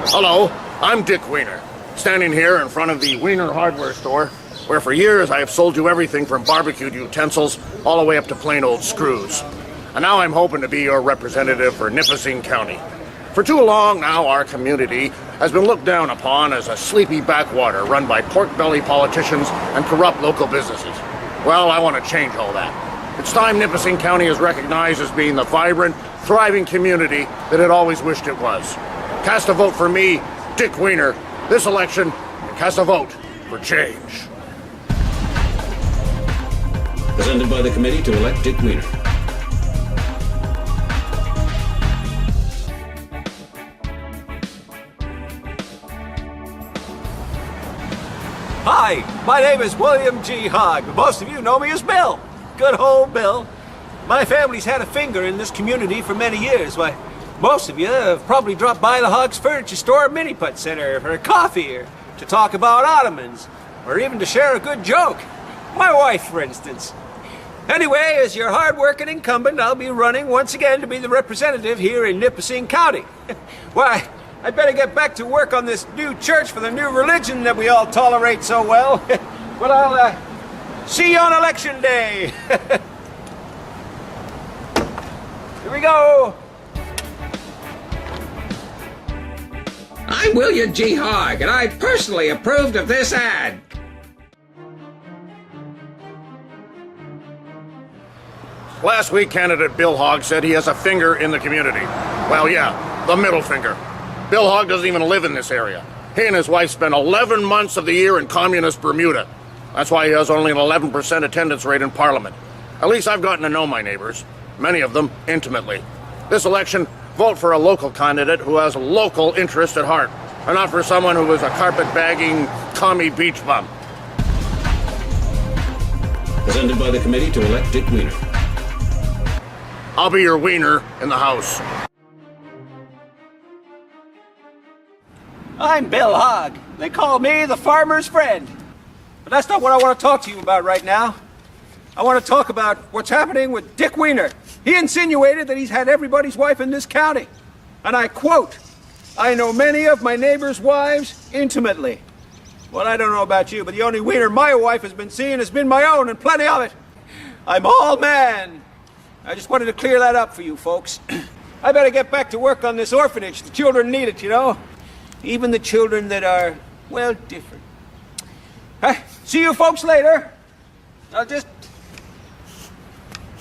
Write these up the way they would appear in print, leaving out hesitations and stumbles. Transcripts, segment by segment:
Hello, I'm Dick Wiener, standing here in front of the Wiener hardware store, where for years I have sold you everything from barbecued utensils all the way up to plain old screws. And now I'm hoping to be your representative for Nipissing County. For too long now, our community has been looked down upon as a sleepy backwater run by pork-belly politicians and corrupt local businesses. Well, I want to change all that. It's time Nipissing County is recognized as being the vibrant, thriving community that it always wished it was. Cast a vote for me, Dick Wiener, this election, and cast a vote for change. Presented by the committee to elect Dick Wiener. Hi, my name is William G. Hogg, but most of you know me as Bill. Good old Bill. My family's had a finger in this community for many years. Why, most of you have probably dropped by the Hogg's Furniture Store or Mini-Putt Center for a coffee or to talk about ottomans, or even to share a good joke. My wife, for instance. Anyway, as your hard-working incumbent, I'll be running once again to be the representative here in Nipissing County. Why, I better get back to work on this new church for the new religion that we all tolerate so well. But I'll see you on Election Day. Here we go. I'm William G. Hogg, and I personally approved of this ad. Last week, candidate Bill Hogg said he has a finger in the community. Well, yeah, the middle finger. Bill Hogg doesn't even live in this area. He and his wife spend 11 months of the year in communist Bermuda. That's why he has only an 11% attendance rate in Parliament. At least I've gotten to know my neighbors, many of them intimately. This election, vote for a local candidate who has local interest at heart, and not for someone who is a carpet-bagging, commie beach bum. Presented by the committee to elect Dick Wiener. I'll be your wiener in the House. I'm Bill Hogg. They call me the farmer's friend. But that's not what I want to talk to you about right now. I want to talk about what's happening with Dick Wiener. He insinuated that he's had everybody's wife in this county. And I quote, "I know many of my neighbors' wives intimately." Well, I don't know about you, but the only wiener my wife has been seeing has been my own, and plenty of it. I'm all man. I just wanted to clear that up for you folks. I better get back to work on this orphanage. The children need it, you know. Even the children that are, well, different. See you folks later. I'll just...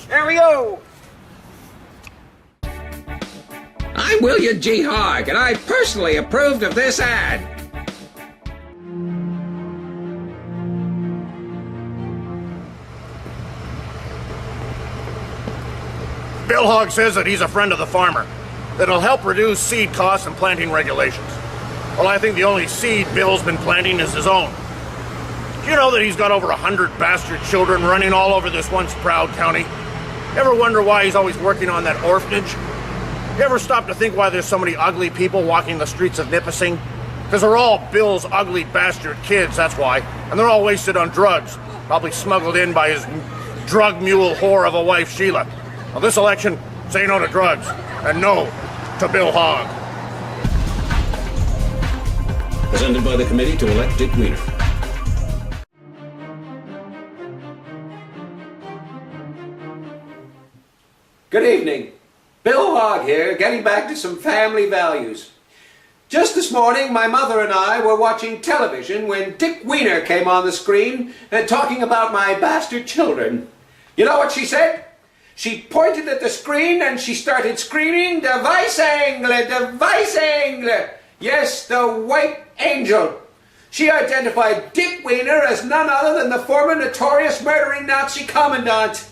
There we go. I'm William G. Hogg, and I personally approved of this ad. Bill Hogg says that he's a friend of the farmer, that it'll help reduce seed costs and planting regulations. Well, I think the only seed Bill's been planting is his own. Do you know that he's got over 100 bastard children running all over this once proud county? Ever wonder why he's always working on that orphanage? You ever stop to think why there's so many ugly people walking the streets of Nipissing? Because they're all Bill's ugly bastard kids, that's why. And they're all wasted on drugs, probably smuggled in by his drug mule whore of a wife, Sheila. Well, this election, say no to drugs, and no to Bill Hogg. Presented by the committee to elect Dick Wiener. Good evening. Bill Hogg here, getting back to some family values. Just this morning, my mother and I were watching television when Dick Wiener came on the screen and talking about my bastard children. You know what she said? She pointed at the screen and she started screaming, "The Vice Angle! The Vice Angle!" Yes, the White Angel. She identified Dick Wiener as none other than the former notorious murdering Nazi commandant.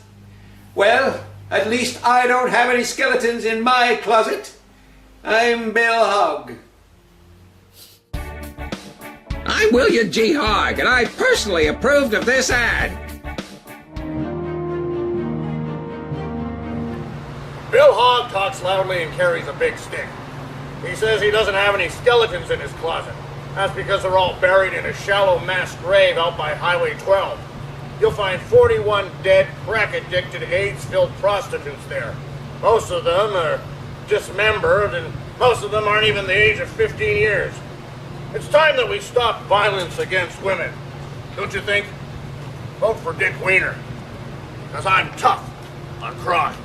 Well, at least I don't have any skeletons in my closet. I'm Bill Hogg. I'm William G. Hogg, and I personally approved of this ad. Bill Hogg talks loudly and carries a big stick. He says he doesn't have any skeletons in his closet. That's because they're all buried in a shallow mass grave out by Highway 12. You'll find 41 dead, crack-addicted, AIDS-filled prostitutes there. Most of them are dismembered and Most of them aren't even the age of 15 years. It's time that we stop violence against women. Don't you think? Vote for Dick Wiener. Because I'm tough on crime.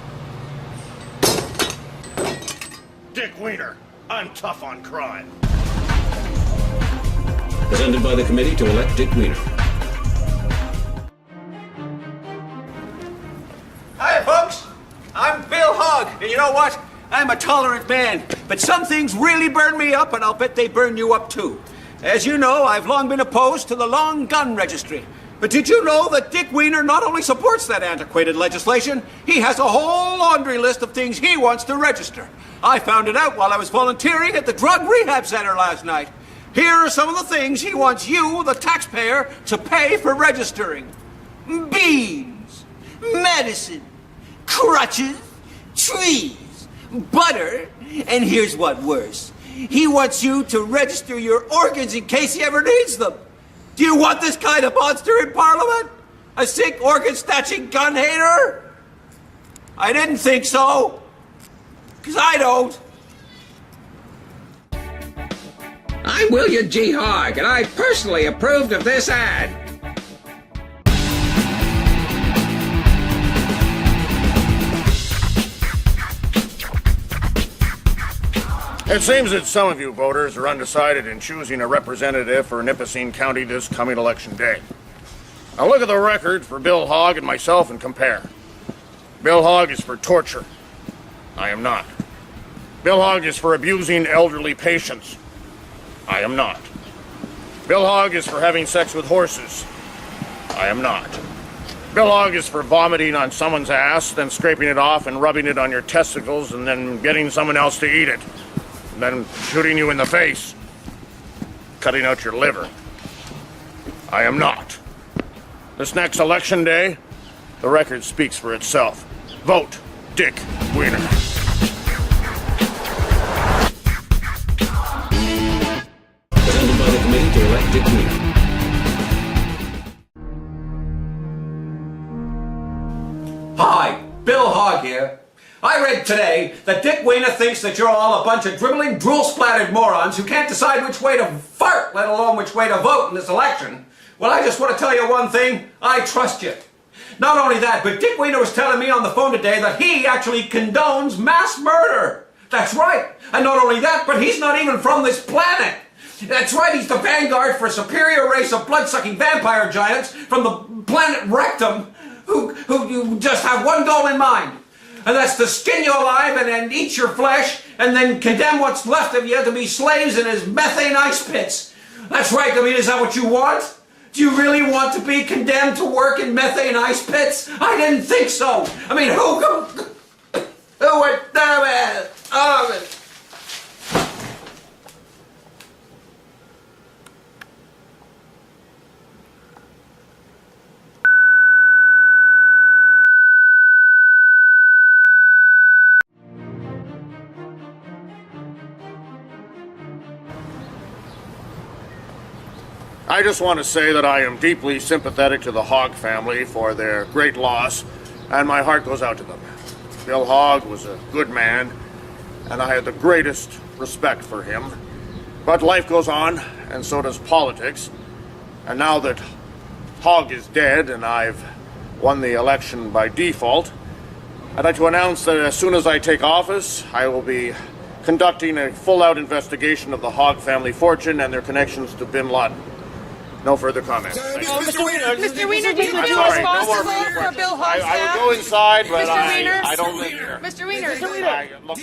Dick Wiener. I'm tough on crime. Presented by the committee to elect Dick Wiener. Hi, folks. I'm Bill Hogg, and you know what? I'm a tolerant man, but some things really burn me up, and I'll bet they burn you up too. As you know, I've long been opposed to the long gun registry. But did you know that Dick Wiener not only supports that antiquated legislation, he has a whole laundry list of things he wants to register. I found it out while I was volunteering at the drug rehab center last night. Here are some of the things he wants you, the taxpayer, to pay for registering. Beans, medicine, crutches, trees, butter, and here's what worse. He wants you to register your organs in case he ever needs them. Do you want this kind of monster in Parliament? A sick, organ-snatching gun hater? I didn't think so. 'Cause I don't. I'm William G. Hogg, and I personally approved of this ad. It seems that some of you voters are undecided in choosing a representative for Nipissing County this coming election day. Now look at the record for Bill Hogg and myself and compare. Bill Hogg is for torture. I am not. Bill Hogg is for abusing elderly patients. I am not. Bill Hogg is for having sex with horses. I am not. Bill Hogg is for vomiting on someone's ass, then scraping it off and rubbing it on your testicles and then getting someone else to eat it. And then shooting you in the face. Cutting out your liver. I am not. This next election day, the record speaks for itself. Vote Dick Wiener. Presented by the committee to elect Dick Wiener. Hi, Bill Hogg here. I read today that Dick Wiener thinks that you're all a bunch of dribbling, drool-splattered morons who can't decide which way to fart, let alone which way to vote in this election. Well, I just want to tell you one thing. I trust you. Not only that, but Dick Wiener was telling me on the phone today that he actually condones mass murder. That's right. And not only that, but he's not even from this planet. That's right, he's the vanguard for a superior race of blood-sucking vampire giants from the planet Rectum who just have one goal in mind. And that's to skin you alive and then eat your flesh and then condemn what's left of you to be slaves in his methane ice pits. That's right, I mean, is that what you want? Do you really want to be condemned to work in methane ice pits? I didn't think so. I mean, who would do it? Oh, I just want to say that I am deeply sympathetic to the Hogg family for their great loss, and my heart goes out to them. Bill Hogg was a good man, and I had the greatest respect for him. But life goes on, and so does politics. And now that Hogg is dead and I've won the election by default, I'd like to announce that as soon as I take office, I will be conducting a full-out investigation of the Hogg family fortune and their connections to bin Laden. No further comments. Mr. Wiener, do you feel sorry, no more responsible for Bill Hogg's I will death? go inside, but Mr. Wiener? I don't live here. Mr. Wiener, Look,